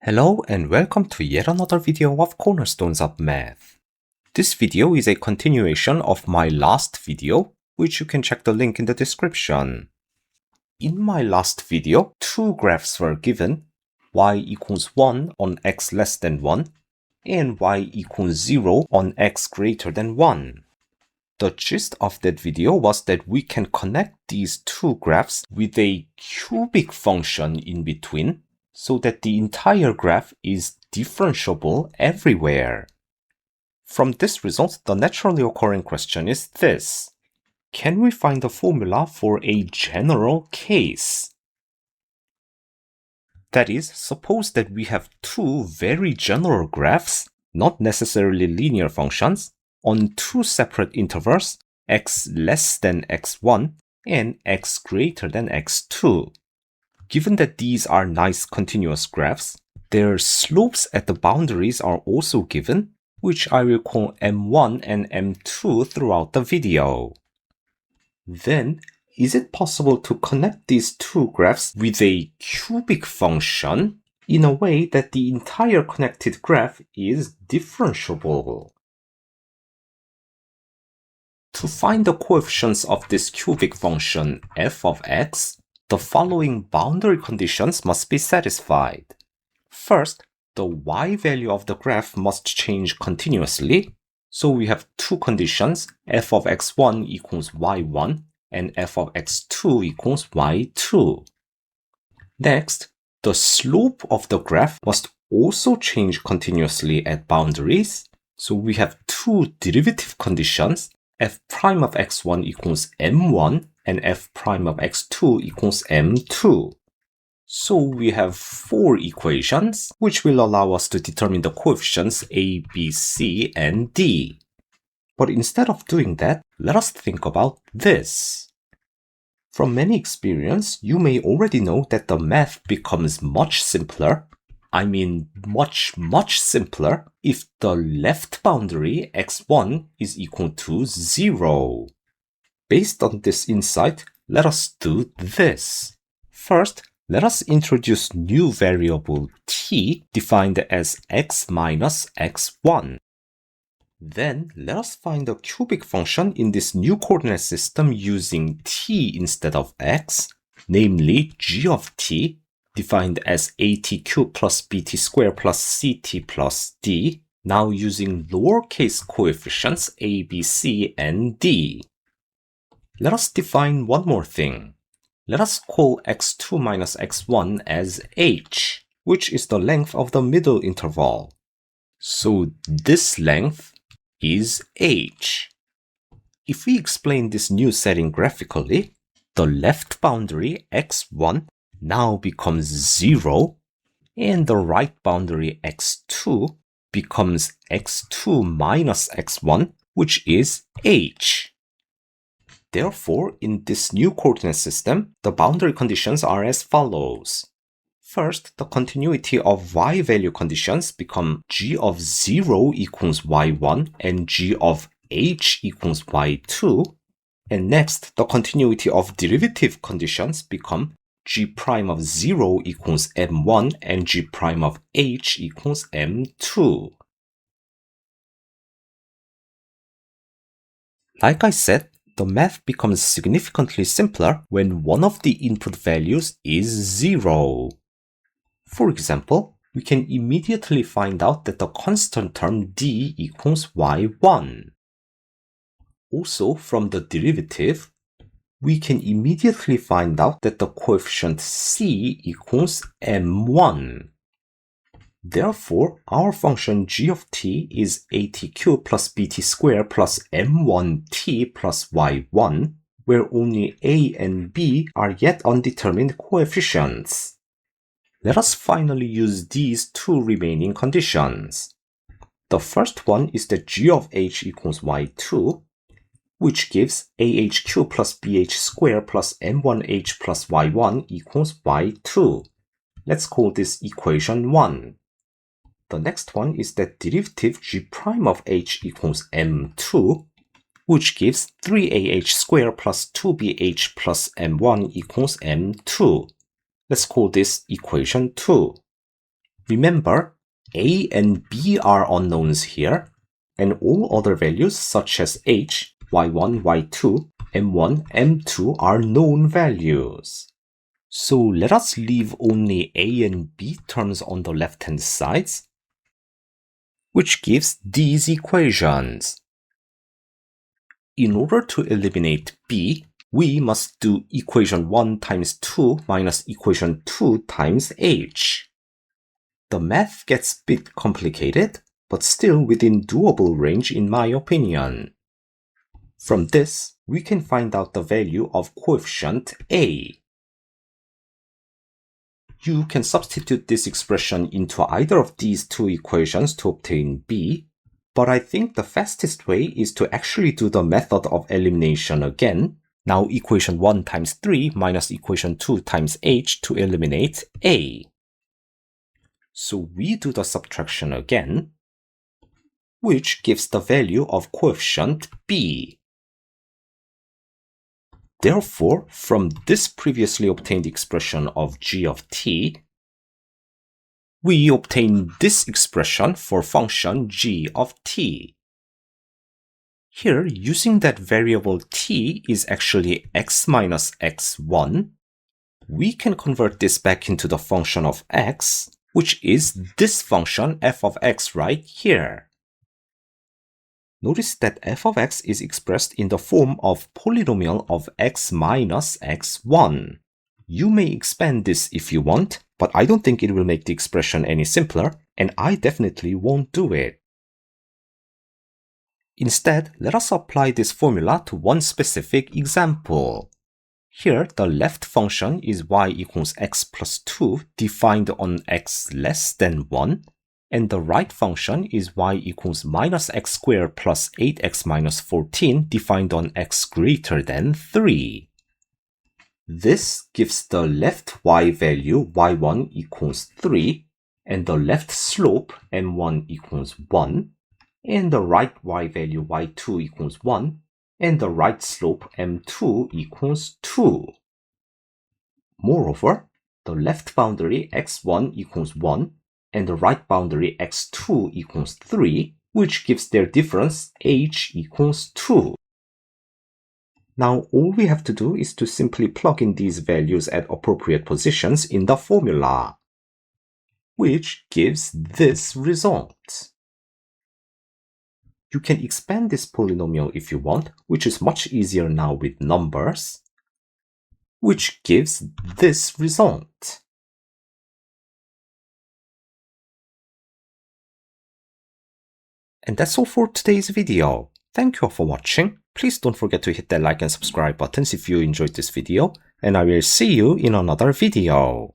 Hello and welcome to yet another video of Cornerstones of Math. This video is a continuation of my last video, which you can check the link in the description. In my last video, two graphs were given, y equals 1 on x less than 1 and y equals 0 on x greater than 1. The gist of that video was that we can connect these two graphs with a cubic function in between, so that the entire graph is differentiable everywhere. From this result, the naturally occurring question is this: can we find a formula for a general case? That is, suppose that we have two very general graphs, not necessarily linear functions, on two separate intervals, x less than x1 and x greater than x2. Given that these are nice continuous graphs, their slopes at the boundaries are also given, which I will call m1 and m2 throughout the video. Then, is it possible to connect these two graphs with a cubic function in a way that the entire connected graph is differentiable? To find the coefficients of this cubic function f of x, the following boundary conditions must be satisfied. First, the y value of the graph must change continuously, so we have two conditions, f of x1 equals y1 and f of x2 equals y2. Next, the slope of the graph must also change continuously at boundaries, so we have two derivative conditions, f prime of x1 equals m1 and f prime of x2 equals m2. So we have four equations, which will allow us to determine the coefficients a, b, c, and d. But instead of doing that, let us think about this. From many experience, you may already know that the math becomes much simpler. I mean much simpler if the left boundary x1 is equal to 0. Based on this insight, let us do this. First, let us introduce new variable t defined as x minus x1. Then, let us find the cubic function in this new coordinate system using t instead of x, namely g of t, defined as at cubed plus bt squared plus ct plus d, now using lowercase coefficients a, b, c, and d. Let us define one more thing. Let us call x2 minus x1 as h, which is the length of the middle interval. So this length is h. If we explain this new setting graphically, the left boundary x1 now becomes 0, and the right boundary x2 becomes x2 minus x1, which is h. Therefore, in this new coordinate system, the boundary conditions are as follows. First, the continuity of y value conditions become g of 0 equals y1 and g of h equals y2. And next, the continuity of derivative conditions become g prime of 0 equals m1 and g prime of h equals m2. Like I said, the math becomes significantly simpler when one of the input values is 0. For example, we can immediately find out that the constant term d equals y1. Also, from the derivative, we can immediately find out that the coefficient c equals m1. Therefore, our function g of t is at cubed plus bt squared plus m1t plus y1, where only a and b are yet undetermined coefficients. Let us finally use these two remaining conditions. The first one is that g of h equals y2, which gives ah cubed plus bh squared plus m1h plus y1 equals y2. Let's call this equation 1. The next one is that derivative g prime of h equals m2, which gives 3ah squared plus 2bh plus m1 equals m2. Let's call this equation 2. Remember, a and b are unknowns here, and all other values such as h, y1, y2, m1, m2 are known values. So let us leave only a and b terms on the left-hand sides, which gives these equations. In order to eliminate b, we must do equation 1 times 2 minus equation 2 times h. The math gets a bit complicated, but still within doable range in my opinion. From this, we can find out the value of coefficient a. You can substitute this expression into either of these two equations to obtain b, but I think the fastest way is to actually do the method of elimination again. Now equation 1 times 3 minus equation 2 times h to eliminate a. So we do the subtraction again, which gives the value of coefficient b. Therefore, from this previously obtained expression of g of t, we obtain this expression for function g of t. Here, using that variable t is actually x minus x1, we can convert this back into the function of x, which is this function f of x right here. Notice that f of x is expressed in the form of polynomial of x minus x1. You may expand this if you want, but I don't think it will make the expression any simpler, and I definitely won't do it. Instead, let us apply this formula to one specific example. Here, the left function is y equals x plus 2 defined on x less than 1, and the right function is y equals minus x squared plus 8x minus 14 defined on x greater than 3. This gives the left y value y1 equals 3, and the left slope m1 equals 1, and the right y value y2 equals 1, and the right slope m2 equals 2. Moreover, the left boundary x1 equals 1, and the right boundary x2 equals 3, which gives their difference h equals 2. Now all we have to do is to simply plug in these values at appropriate positions in the formula, which gives this result. You can expand this polynomial if you want, which is much easier now with numbers, which gives this result. And that's all for today's video. Thank you all for watching. Please don't forget to hit that like and subscribe buttons if you enjoyed this video, and I will see you in another video.